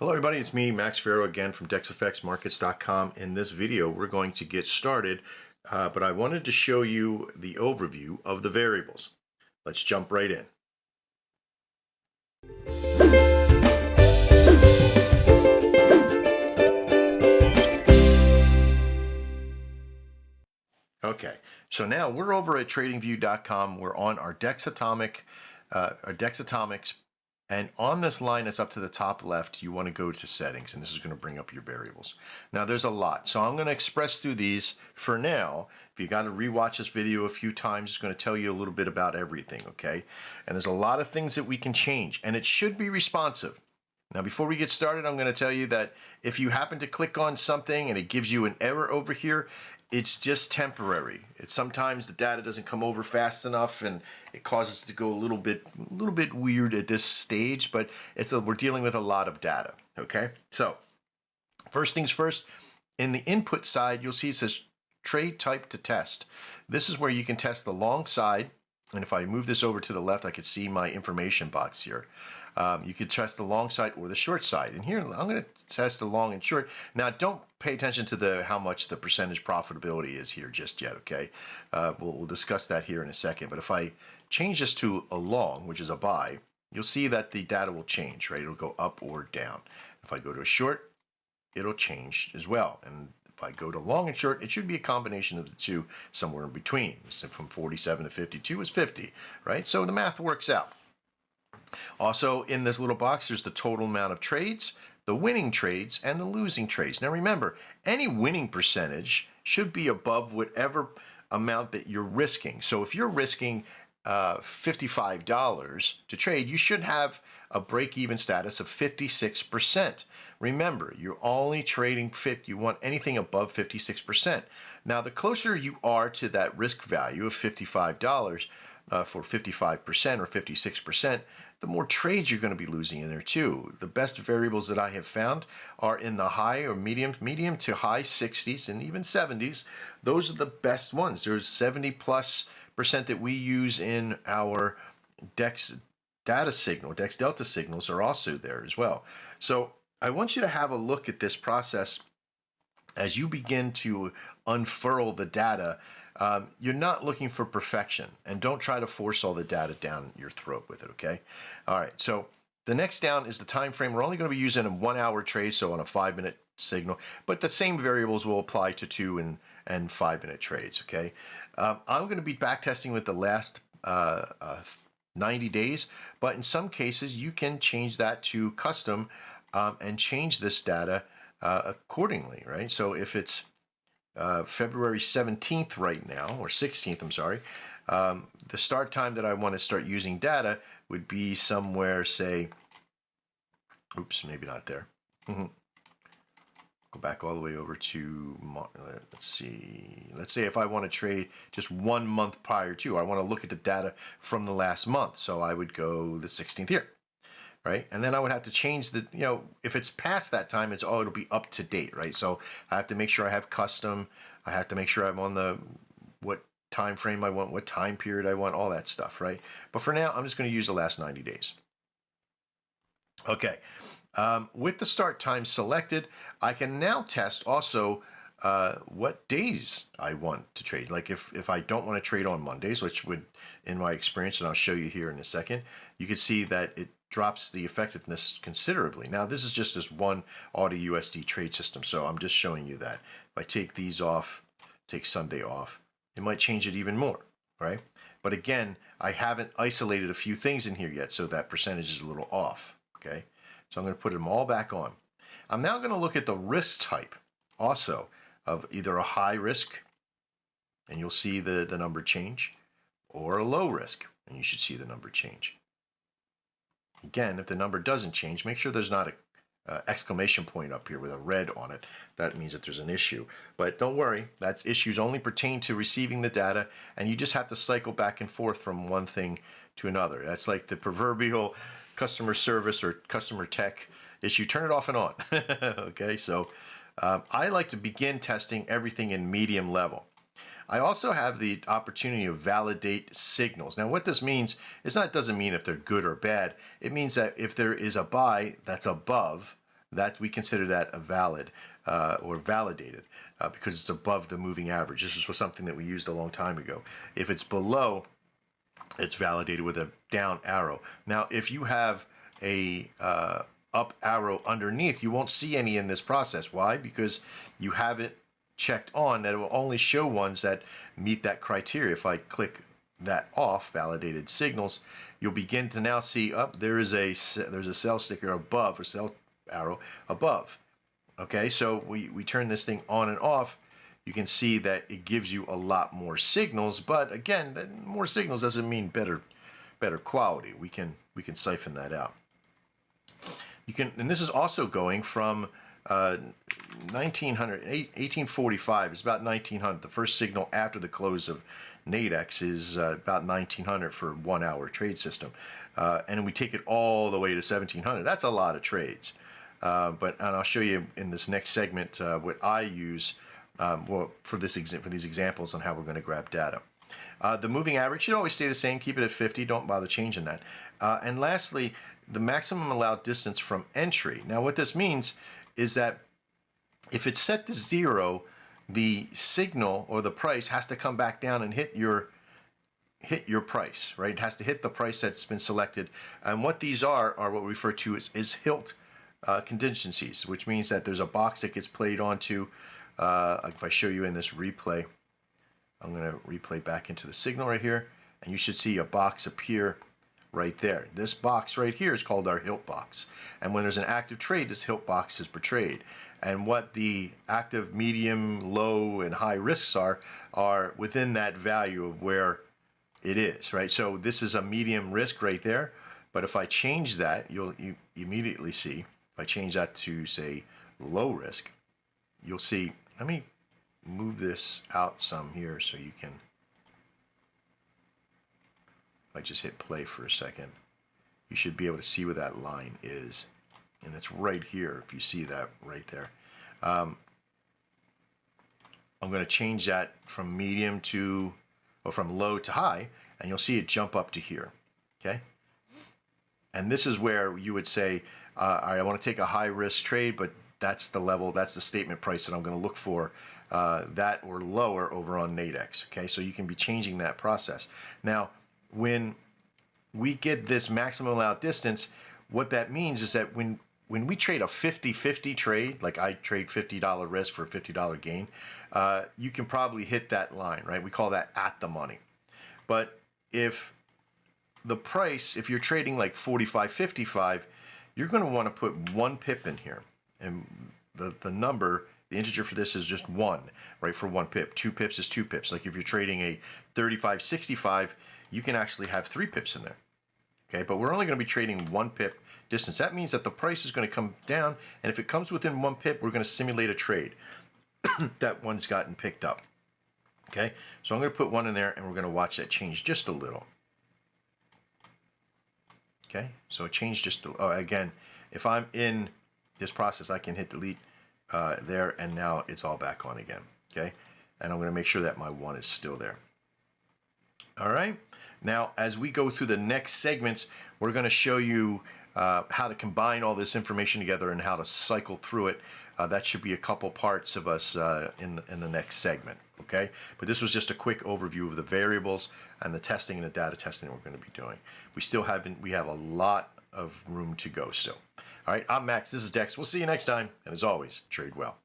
Hello everybody, it's me, Max Farrow again from DexFXMarkets.com. In this video, we're going to get started, but I wanted to show you the overview of the variables. Let's jump right in. Okay, so now we're over at TradingView.com. We're on our Dexatomics, and on this line that's up to the top left, you want to go to settings, and this is going to bring up your variables. Now there's a lot, so I'm going to express through these for now. If you got to rewatch this video a few times, it's going to tell you a little bit about everything, okay? And there's a lot of things that we can change, and it should be responsive. Now, before we get started, I'm going to tell you that if you happen to click on something and it gives you an error over here, it's just temporary. It's sometimes the data doesn't come over fast enough and it causes it to go a little bit weird at this stage, but we're dealing with a lot of data, okay? So, first things first, in the input side, you'll see it says trade type to test. This is where you can test the long side, and if I move this over to the left, I can see my information box here. You could test the long side or the short side. And here, I'm going to test the long and short. Now, don't pay attention to how much the percentage profitability is here just yet, okay? We'll discuss that here in a second. But if I change this to a long, which is a buy, you'll see that the data will change, right? It'll go up or down. If I go to a short, it'll change as well. And if I go to long and short, it should be a combination of the two, somewhere in between. So from 47 to 52 is 50, right? So the math works out. Also, in this little box, there's the total amount of trades, the winning trades, and the losing trades. Now remember, any winning percentage should be above whatever amount that you're risking. So if you're risking $55 to trade, you should have a break-even status of 56%. Remember, you're only trading you want anything above 56%. Now, the closer you are to that risk value of $55 for 55% or 56%, the more trades you're going to be losing in there too. The best variables that I have found are in the high or medium to high 60s and even 70s. Those are the best ones. There's 70+% that we use in our Dex data signal. Dex Delta signals are also there as well. So I want you to have a look at this process as you begin to unfurl the data. You're not looking for perfection, and don't try to force all the data down your throat with it, okay? All right, so the next down is the time frame. We're only going to be using a 1 hour trade, so on a 5-minute signal, but the same variables will apply to 2 and 5-minute trades, okay? I'm going to be back testing with the last 90 days, but in some cases you can change that to custom and change this data accordingly, right? So if it's February 17th right now, or 16th, I'm sorry, the start time that I want to start using data would be somewhere, say, oops, maybe not there. Go back all the way over to, let's see, let's say if I want to trade just 1 month prior to, I want to look at the data from the last month. So I would go the 16th here, right? And then I would have to change the, if it's past that time, it'll be up to date, right? So I have to make sure I have custom. I have to make sure I'm on what time frame I want, what time period I want, all that stuff, right? But for now, I'm just going to use the last 90 days. Okay. With the start time selected, I can now test also what days I want to trade. Like if I don't want to trade on Mondays, which would, in my experience, and I'll show you here in a second, you can see that it drops the effectiveness considerably. Now, this is just this one AUD/USD trade system, so I'm just showing you that. If I take these off, take Sunday off, it might change it even more, right? But again, I haven't isolated a few things in here yet, so that percentage is a little off, okay? So I'm going to put them all back on. I'm now going to look at the risk type also of either a high risk, and you'll see the number change, or a low risk, and you should see the number change. Again, if the number doesn't change, make sure there's not an exclamation point up here with a red on it. That means that there's an issue. But don't worry, that's issues only pertain to receiving the data, and you just have to cycle back and forth from one thing to another. That's like the proverbial customer service or customer tech issue. Turn it off and on. Okay, so I like to begin testing everything in medium level. I also have the opportunity to validate signals. Now, what this means is it doesn't mean if they're good or bad. It means that if there is a buy that's above that we consider that a valid or validated because it's above the moving average. This was something that we used a long time ago. If it's below, it's validated with a down arrow. Now, if you have a up arrow underneath, you won't see any in this process. Why? Because you have it checked on that it will only show ones that meet that criteria. If I click that off, validated signals, you'll begin to now see up there's a sell sticker above, or sell arrow above. Okay, so we turn this thing on and off. You can see that it gives you a lot more signals, but again, more signals doesn't mean better quality. We can siphon that out. You can, and this is also going from 1845 is about 1900. The first signal after the close of Nadex is about 1900 for 1 hour trade system. And we take it all the way to 1700. That's a lot of trades. And I'll show you in this next segment what I use for these examples on how we're going to grab data. The moving average should always stay the same. Keep it at 50. Don't bother changing that. And lastly, the maximum allowed distance from entry. Now, what this means is that if it's set to 0, the signal or the price has to come back down and hit your price, right? It has to hit the price that's been selected. And what these are what we refer to as hilt contingencies, which means that there's a box that gets played onto. If I show you in this replay, I'm going to replay back into the signal right here, and you should see a box appear right there. This box right here is called our hilt box. And when there's an active trade, this hilt box is portrayed. And what the active, medium, low, and high risks are within that value of where it is, right? So this is a medium risk right there. But if I change that, you immediately see, if I change that to, say, low risk, you'll see, let me move this out some here so you can, if I just hit play for a second, you should be able to see where that line is. And it's right here, if you see that right there. I'm going to change that from medium to, or from low to high, and you'll see it jump up to here, okay? And this is where you would say, I want to take a high risk trade, but that's the level, that's the statement price that I'm going to look for, that or lower over on Nadex, okay? So you can be changing that process. Now, when we get this maximum allowed distance, what that means is that when we trade a 50-50 trade, like I trade $50 risk for a $50 gain, you can probably hit that line, right? We call that at the money. But if the price, if you're trading like 45-55, you're going to want to put 1 pip in here. And the number, the integer for this is just 1, right, for 1 pip. 2 pips is 2 pips. Like if you're trading a 35-65, you can actually have 3 pips in there. Okay, but we're only going to be trading 1 pip distance. That means that the price is going to come down, and if it comes within 1 pip, we're going to simulate a trade. That one's gotten picked up. Okay, so I'm going to put 1 in there, and we're going to watch that change just a little. Okay, so it changed just again, if I'm in this process, I can hit delete there, and now it's all back on again. Okay, and I'm going to make sure that my 1 is still there. All right, now as we go through the next segments, we're going to show you how to combine all this information together and how to cycle through it. That should be a couple parts of us in the next segment. Okay, but this was just a quick overview of the variables and the testing and the data testing we're going to be doing. We have a lot of room to go still. All right, I'm Max, this is Dex. We'll see you next time, and as always, trade well.